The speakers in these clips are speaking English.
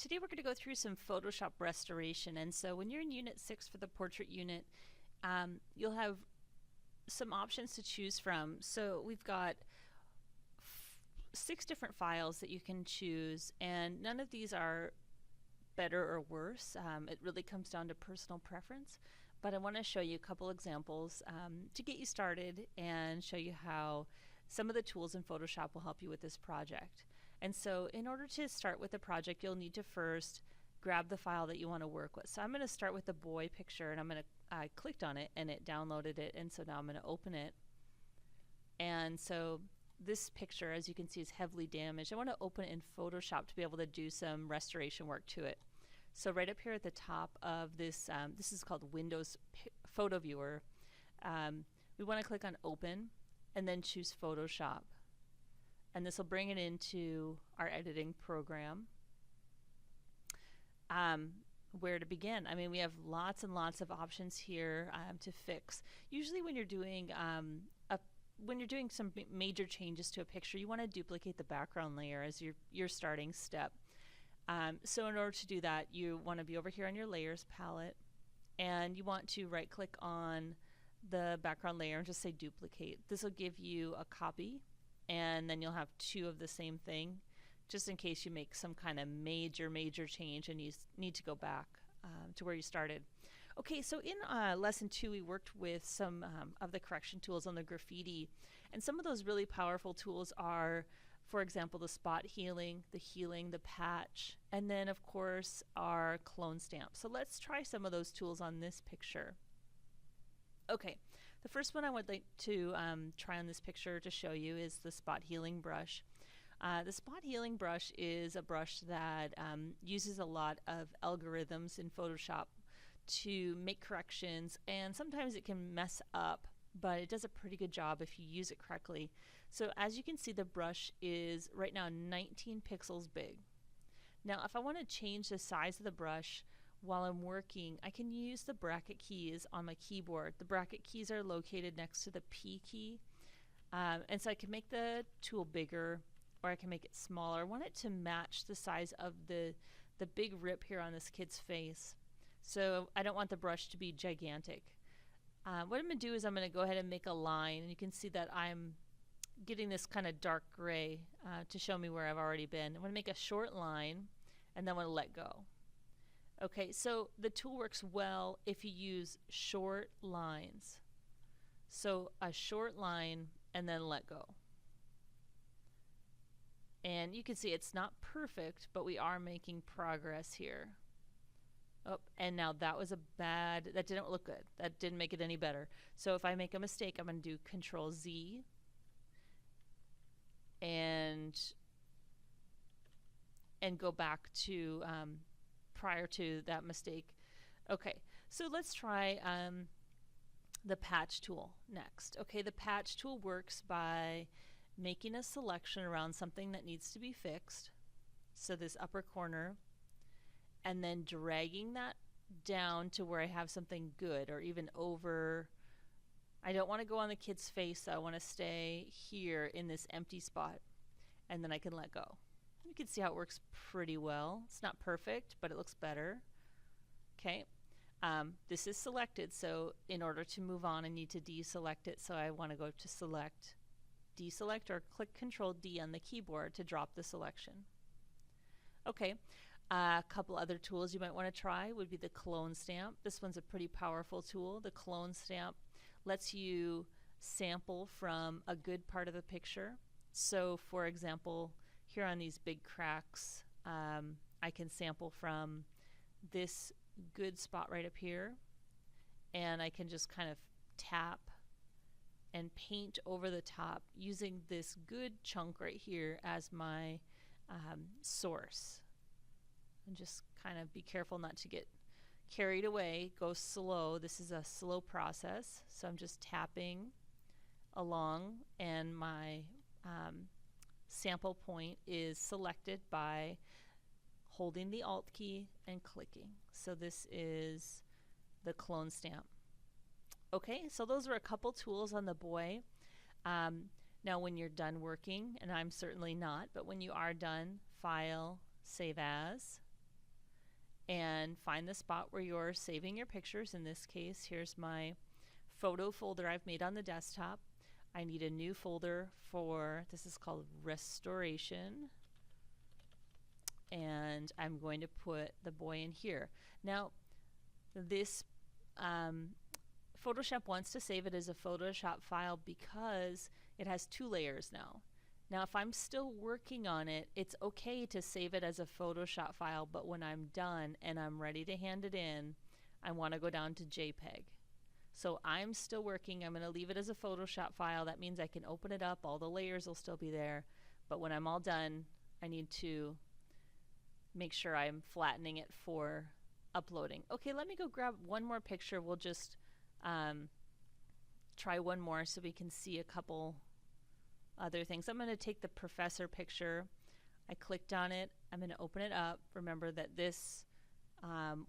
Today we're going to go through some Photoshop restoration. And so when you're in Unit 6 for the portrait unit, you'll have some options to choose from. So we've got 6 different files that you can choose, and none of these are better or worse. It really comes down to personal preference. But I want to show you a couple examples to get you started and show you how some of the tools in Photoshop will help you with this project. And so in order to start with the project, you'll need to first grab the file that you want to work with. So I'm going to start with the boy picture, and I clicked on it and it downloaded it, and so now I'm going to open it. And so this picture, as you can see, is heavily damaged. I want to open it in Photoshop to be able to do some restoration work to it. So right up here at the top of this, this is called Windows Photo Viewer. We want to click on Open and then choose Photoshop. And this will bring it into our editing program. Where to begin? I mean, we have lots and lots of options here to fix. Usually when you're doing some major changes to a picture, you want to duplicate the background layer as your starting step. So in order to do that, you want to be over here on your layers palette, and you want to right click on the background layer and just say duplicate. This will give you a copy, and then you'll have 2 of the same thing, just in case you make some kind of major change and you need to go back to where you started. Okay, so in lesson 2 we worked with some of the correction tools on the graffiti, and some of those really powerful tools are, for example, the spot healing, the patch, and then of course our clone stamp. So let's try some of those tools on this picture. Okay, the first one I would like to try on this picture to show you is the spot healing brush. The spot healing brush is a brush that uses a lot of algorithms in Photoshop to make corrections, and sometimes it can mess up, but it does a pretty good job if you use it correctly. So as you can see, the brush is right now 19 pixels big. Now if I want to change the size of the brush while I'm working, I can use the bracket keys on my keyboard. The bracket keys are located next to the P key, and so I can make the tool bigger or I can make it smaller. I want it to match the size of the big rip here on this kid's face. So I don't want the brush to be gigantic. What I'm going to do is I'm going to go ahead and make a line, and you can see that I'm getting this kind of dark gray to show me where I've already been. I'm going to make a short line, and then I'm going to let go. Okay, so the tool works well if you use short lines. So a short line and then let go. And you can see it's not perfect, but we are making progress here. Oh, and now that didn't look good. That didn't make it any better. So if I make a mistake, I'm going to do Control Z and go back to prior to that mistake. Okay, so let's try the patch tool next. Okay, the patch tool works by making a selection around something that needs to be fixed, so this upper corner, and then dragging that down to where I have something good, or even over. I don't want to go on the kid's face, so I want to stay here in this empty spot, and then I can let go. You can see how it works pretty well. It's not perfect, but it looks better. Okay, this is selected, so in order to move on I need to deselect it, so I want to go to select, deselect, or click Control D on the keyboard to drop the selection. Okay, a couple other tools you might want to try would be the clone stamp. This one's a pretty powerful tool. The clone stamp lets you sample from a good part of the picture. So for example, here on these big cracks, I can sample from this good spot right up here, and I can just kind of tap and paint over the top using this good chunk right here as my source. And just kind of be careful not to get carried away. Go slow. This is a slow process, so I'm just tapping along, and my sample point is selected by holding the Alt key and clicking. So this is the clone stamp. Okay, so those are a couple tools on the boy. Now when you're done working, and I'm certainly not, but when you are done, File, Save As, and find the spot where you're saving your pictures. In this case, here's my photo folder I've made on the desktop. I need a new folder for, this is called restoration, and I'm going to put the boy in here. Now this Photoshop wants to save it as a Photoshop file because it has 2 layers now. Now if I'm still working on it, it's okay to save it as a Photoshop file, but when I'm done and I'm ready to hand it in, I want to go down to JPEG. So I'm still working. I'm going to leave it as a Photoshop file. That means I can open it up. All the layers will still be there. But when I'm all done, I need to make sure I'm flattening it for uploading. Okay, let me go grab one more picture. We'll just try one more so we can see a couple other things. I'm going to take the professor picture. I clicked on it. I'm going to open it up. Remember that this,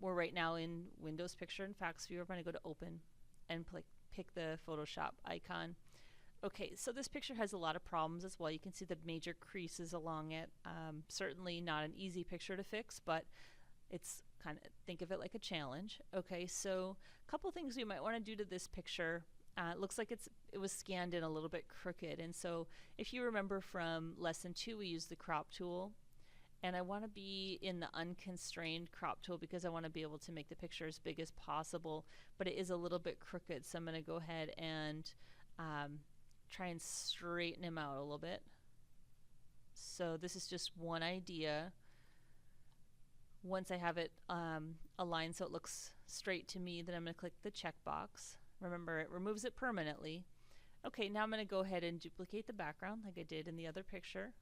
we're right now in Windows Picture and Fax Viewer. I'm going to go to Open and pick the Photoshop icon. Okay, so this picture has a lot of problems as well. You can see the major creases along it. Certainly not an easy picture to fix, but it's kind of, think of it like a challenge. Okay, so a couple things you might want to do to this picture. It looks like it was scanned in a little bit crooked, and so if you remember from lesson 2, we used the crop tool, and I want to be in the unconstrained crop tool because I want to be able to make the picture as big as possible, but it is a little bit crooked, so I'm going to go ahead and try and straighten him out a little bit. So this is just one idea. Once I have it aligned so it looks straight to me, then I'm going to click the checkbox. Remember, it removes it permanently. Okay, now I'm going to go ahead and duplicate the background like I did in the other picture.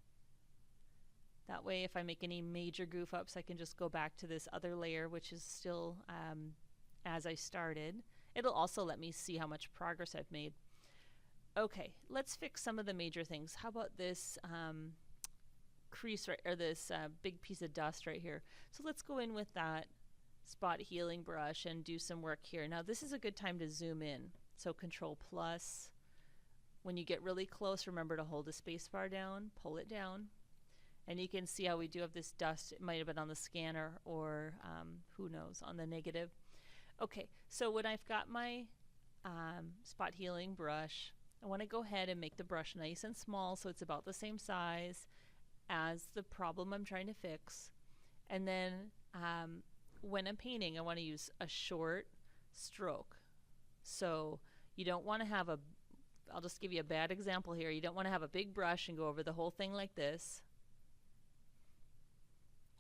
That way, if I make any major goof ups, I can just go back to this other layer, which is still as I started. It'll also let me see how much progress I've made. Okay, let's fix some of the major things. How about this crease right, or this big piece of dust right here? So let's go in with that spot healing brush and do some work here. Now this is a good time to zoom in. So Control plus. When you get really close, remember to hold the space bar down, pull it down, and you can see how we do have this dust. It might have been on the scanner or who knows, on the negative. Okay, so when I've got my spot healing brush, I want to go ahead and make the brush nice and small so it's about the same size as the problem I'm trying to fix. And then when I'm painting, I want to use a short stroke. So you don't want to have a, I'll just give you a bad example here. You don't want to have a big brush and go over the whole thing like this,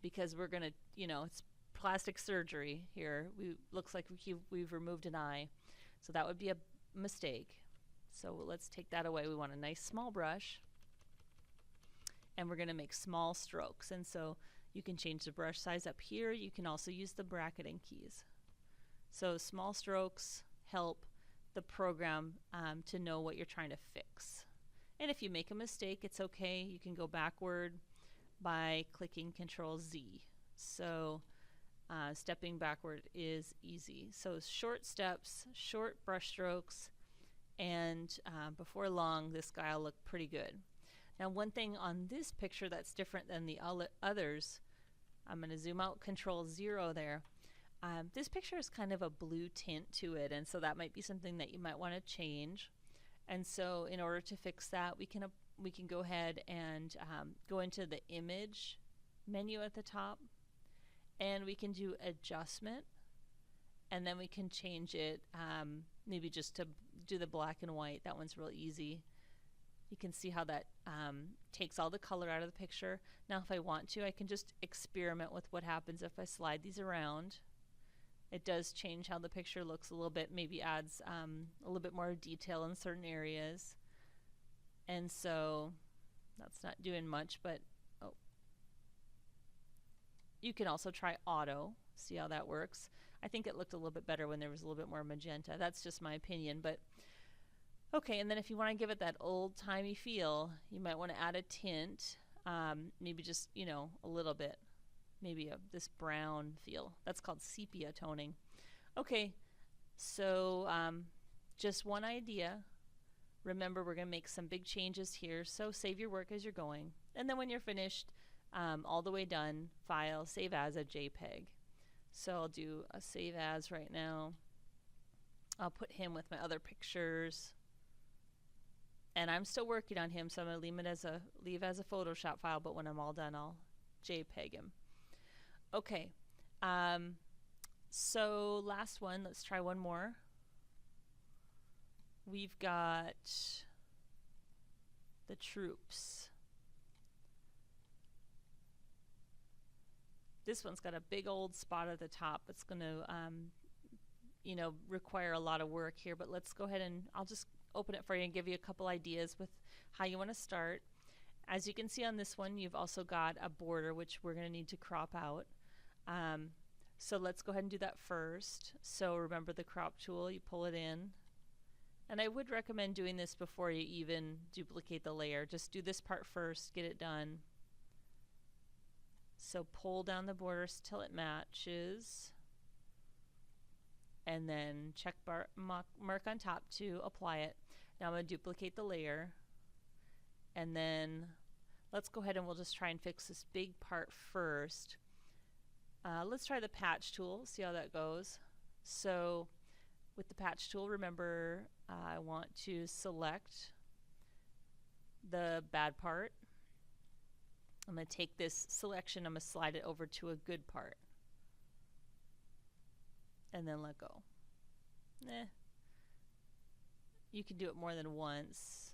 because we're going to, you know, it's plastic surgery here. Looks like we've removed an eye. So that would be a mistake. So let's take that away. We want a nice small brush, and we're going to make small strokes. And so you can change the brush size up here. You can also use the bracketing keys. So small strokes help the program to know what you're trying to fix. And if you make a mistake, it's okay. You can go backward by clicking Control Z. So stepping backward is easy. So short steps, short brush strokes, and before long this guy will look pretty good. Now one thing on this picture that's different than the others, I'm going to zoom out, Control 0 there. This picture is kind of a blue tint to it, and so that might be something that you might want to change. And so in order to fix that, we can go ahead and go into the image menu at the top, and we can do adjustment, and then we can change it maybe just to do the black and white. That one's real easy. You can see how that takes all the color out of the picture. Now if I want to, I can just experiment with what happens if I slide these around. It does change how the picture looks a little bit, maybe adds a little bit more detail in certain areas. And so that's not doing much, but oh. You can also try auto, see how that works. I think it looked a little bit better when there was a little bit more magenta. That's just my opinion, but okay. And then if you want to give it that old-timey feel, you might want to add a tint, maybe just, you know, a little bit, maybe this brown feel. That's called sepia toning. Okay, so just one idea. Remember, we're going to make some big changes here, so save your work as you're going. And then when you're finished, all the way done, File, Save as a JPEG. So I'll do a save as right now. I'll put him with my other pictures. And I'm still working on him, so I'm going to leave as a Photoshop file, but when I'm all done, I'll JPEG him. Okay. So last one, let's try one more. We've got the troops. This one's got a big old spot at the top. It's going to, require a lot of work here, but let's go ahead and I'll just open it for you and give you a couple ideas with how you want to start. As you can see on this one, you've also got a border, which we're going to need to crop out. So let's go ahead and do that first. So remember the crop tool, you pull it in. And I would recommend doing this before you even duplicate the layer. Just do this part first, get it done. So pull down the borders till it matches. And then check mark on top to apply it. Now I'm going to duplicate the layer. And then let's go ahead and we'll just try and fix this big part first. Let's try the patch tool, see how that goes. So with the patch tool, remember I want to select the bad part. I'm going to take this selection, I'm going to slide it over to a good part. And then let go. You can do it more than once.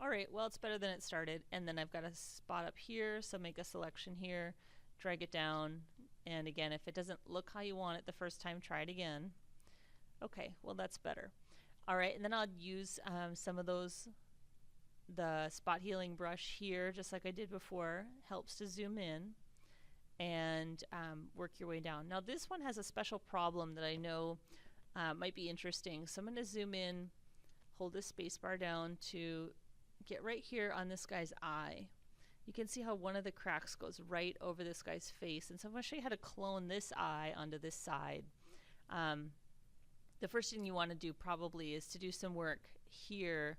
Alright, well, it's better than it started. And then I've got a spot up here, so make a selection here, drag it down, and again, if it doesn't look how you want it the first time, try it again. Okay, well, that's better. Alright, and then I'll use some of the spot healing brush here, just like I did before. Helps to zoom in and work your way down. Now, this one has a special problem that I know might be interesting. So I'm going to zoom in, hold the space bar down to get right here on this guy's eye. You can see how one of the cracks goes right over this guy's face. And so I'm going to show you how to clone this eye onto this side. The first thing you want to do probably is to do some work here,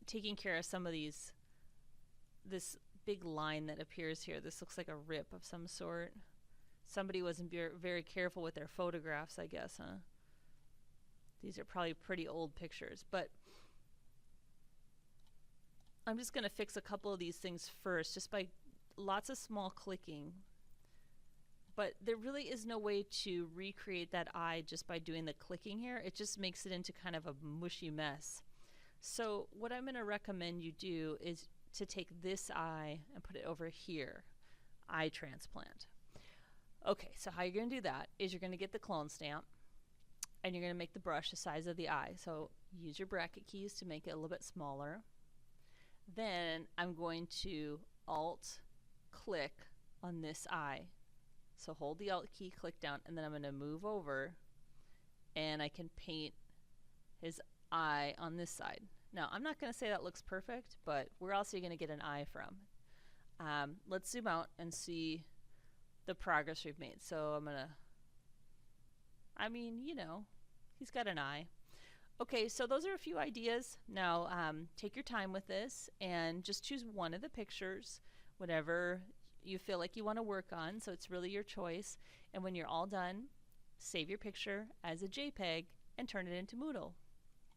taking care of some of this big line that appears here. This looks like a rip of some sort. Somebody wasn't very careful with their photographs, I guess, huh? These are probably pretty old pictures, but I'm just going to fix a couple of these things first, just by lots of small clicking. But there really is no way to recreate that eye just by doing the clicking here. It just makes it into kind of a mushy mess. So what I'm going to recommend you do is to take this eye and put it over here, eye transplant. Okay, so how you're going to do that is you're going to get the clone stamp and you're going to make the brush the size of the eye. So use your bracket keys to make it a little bit smaller. Then I'm going to Alt click on this eye. So hold the Alt key, click down, and then I'm going to move over and I can paint his eye on this side. Now, I'm not going to say that looks perfect, but where else are you going to get an eye from? Let's zoom out and see the progress we've made. So I'm going to, he's got an eye. Okay, so those are a few ideas. Now, take your time with this and just choose one of the pictures, whatever you feel like you want to work on. So it's really your choice. And when you're all done, save your picture as a JPEG and turn it into Moodle.